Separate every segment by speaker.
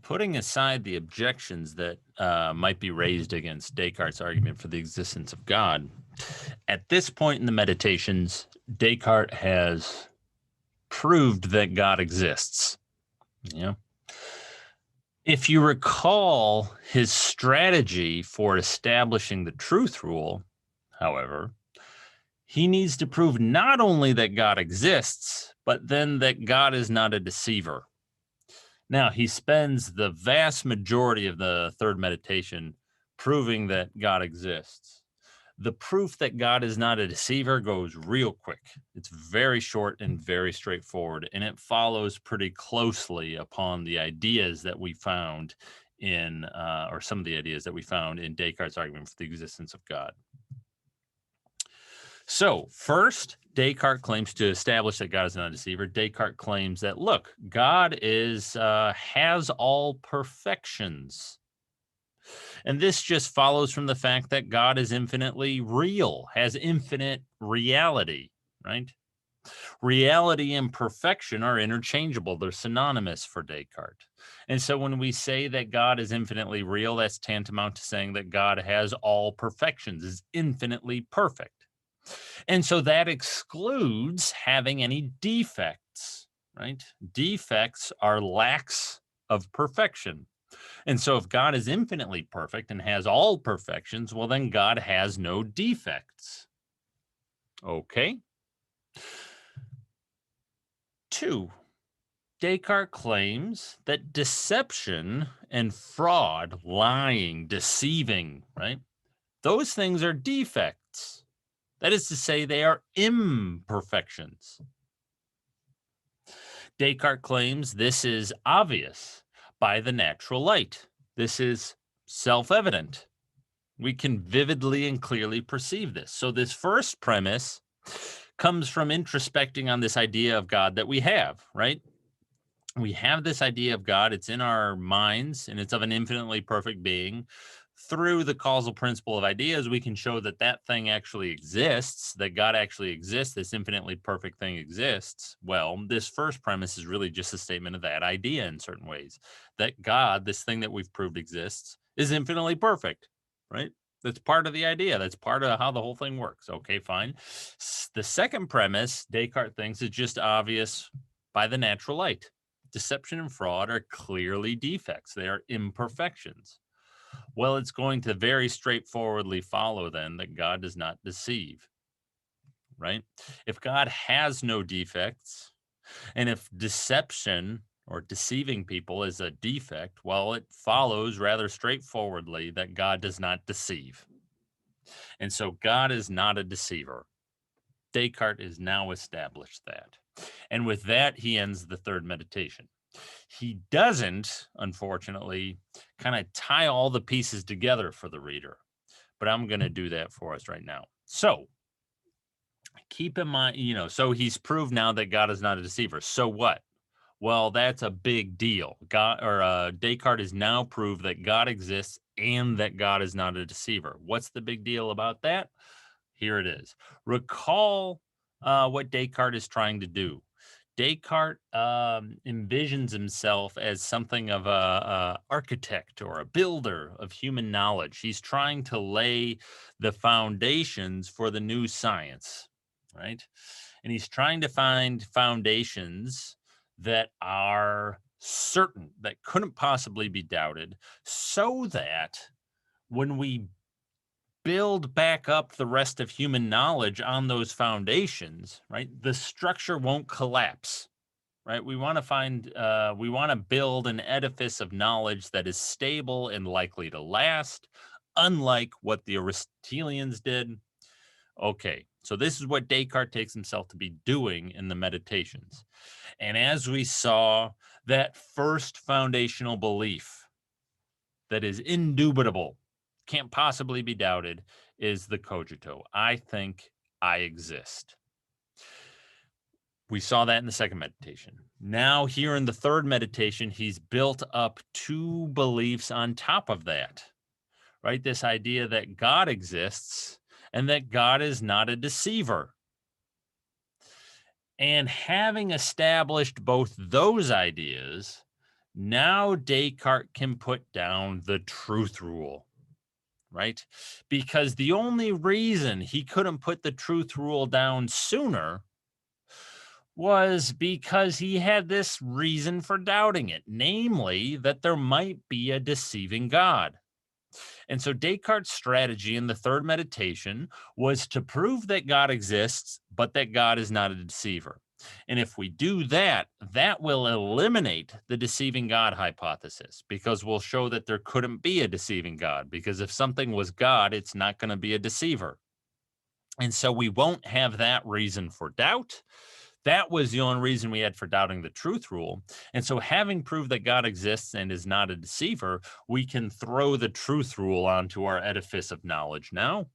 Speaker 1: Putting aside the objections that might be raised against Descartes' argument for the existence of God, at this point in the Meditations, Descartes has proved that God exists. Yeah. If you recall his strategy for establishing the truth rule, however, he needs to prove not only that God exists, but then that God is not a deceiver. Now, he spends the vast majority of the third meditation proving that God exists. The proof that God is not a deceiver goes real quick. It's very short and very straightforward, and it follows pretty closely upon the ideas that we found in, or some of the ideas that we found in Descartes' argument for the existence of God. So, first, Descartes claims to establish that God is not a deceiver. Descartes claims that, look, God has all perfections. And this just follows from the fact that God is infinitely real, has infinite reality, right? Reality and perfection are interchangeable. They're synonymous for Descartes. And so when we say that God is infinitely real, that's tantamount to saying that God has all perfections, is infinitely perfect. And so that excludes having any defects, right? Defects are lacks of perfection. And so if God is infinitely perfect and has all perfections, well, then God has no defects. Okay. 2, Descartes claims that deception and fraud, lying, deceiving, right? Those things are defects. That is to say, they are imperfections. Descartes claims this is obvious by the natural light. This is self-evident. We can vividly and clearly perceive this. So this first premise comes from introspecting on this idea of God that we have, right? We have this idea of God. It's in our minds, and it's of an infinitely perfect being. Through the causal principle of ideas, we can show that that thing actually exists, that God actually exists, this infinitely perfect thing exists. Well, this first premise is really just a statement of that idea in certain ways, that God, this thing that we've proved exists, is infinitely perfect, right? That's part of the idea. That's part of how the whole thing works. Okay, fine. The second premise, Descartes thinks, is just obvious by the natural light. Deception and fraud are clearly defects. They are imperfections. Well, it's going to very straightforwardly follow then that God does not deceive, right? If God has no defects, and if deception or deceiving people is a defect, well, it follows rather straightforwardly that God does not deceive. And so God is not a deceiver. Descartes has now established that. And with that, he ends the third meditation. He doesn't, unfortunately, kind of tie all the pieces together for the reader, but I'm going to do that for us right now. So keep in mind, so he's proved now that God is not a deceiver. So what? Well, that's a big deal. Descartes has now proved that God exists and that God is not a deceiver. What's the big deal about that? Here it is. Recall what Descartes is trying to do. Descartes envisions himself as something of a architect or a builder of human knowledge. He's trying to lay the foundations for the new science, right? And he's trying to find foundations that are certain, that couldn't possibly be doubted, so that when we build back up the rest of human knowledge on those foundations, right, the structure won't collapse, right? We want to build an edifice of knowledge that is stable and likely to last, unlike what the Aristotelians did. Okay, so this is what Descartes takes himself to be doing in the Meditations. And as we saw, that first foundational belief that is indubitable, can't possibly be doubted, is the cogito. I think I exist. We saw that in the second meditation. Now, here in the third meditation, he's built up two beliefs on top of that, right? This idea that God exists and that God is not a deceiver. And having established both those ideas, Now Descartes can put down the truth rule, right? Because the only reason he couldn't put the truth rule down sooner was because he had this reason for doubting it, namely that there might be a deceiving God. And so Descartes' strategy in the third meditation was to prove that God exists, but that God is not a deceiver. And if we do that, that will eliminate the deceiving God hypothesis because we'll show that there couldn't be a deceiving God. Because if something was God, it's not going to be a deceiver. And so we won't have that reason for doubt. That was the only reason we had for doubting the truth rule. And so, having proved that God exists and is not a deceiver, we can throw the truth rule onto our edifice of knowledge now.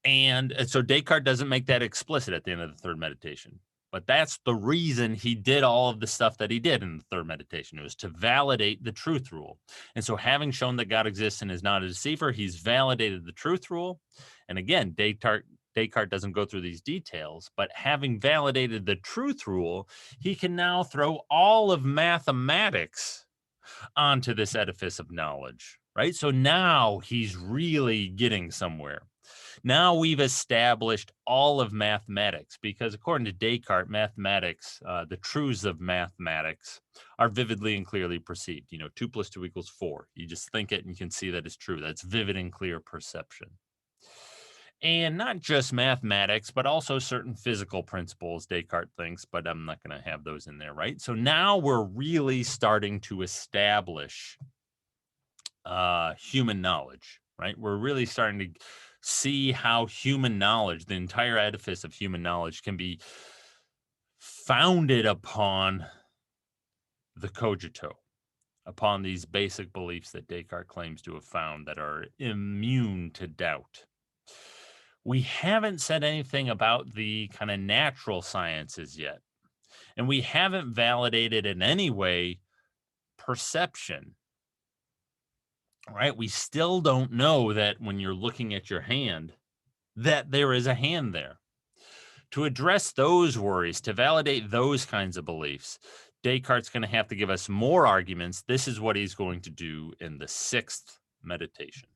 Speaker 1: And so, Descartes doesn't make that explicit at the end of the third meditation. But that's the reason he did all of the stuff that he did in the third meditation. It was to validate the truth rule. And so, having shown that God exists and is not a deceiver, he's validated the truth rule. And again, Descartes doesn't go through these details, but having validated the truth rule, he can now throw all of mathematics onto this edifice of knowledge, right? So now he's really getting somewhere. Now we've established all of mathematics because according to Descartes, mathematics, the truths of mathematics are vividly and clearly perceived. 2 + 2 = 4. You just think it and you can see that it's true. That's vivid and clear perception. And not just mathematics, but also certain physical principles, Descartes thinks, but I'm not going to have those in there, right? So now we're really starting to establish human knowledge, right? We're really starting to see how human knowledge, the entire edifice of human knowledge, can be founded upon the cogito, upon these basic beliefs that Descartes claims to have found that are immune to doubt. We haven't said anything about the kind of natural sciences yet. And we haven't validated in any way perception, right? We still don't know that when you're looking at your hand, that there is a hand there. To address those worries, to validate those kinds of beliefs, Descartes' going to have to give us more arguments. This is what he's going to do in the sixth meditation.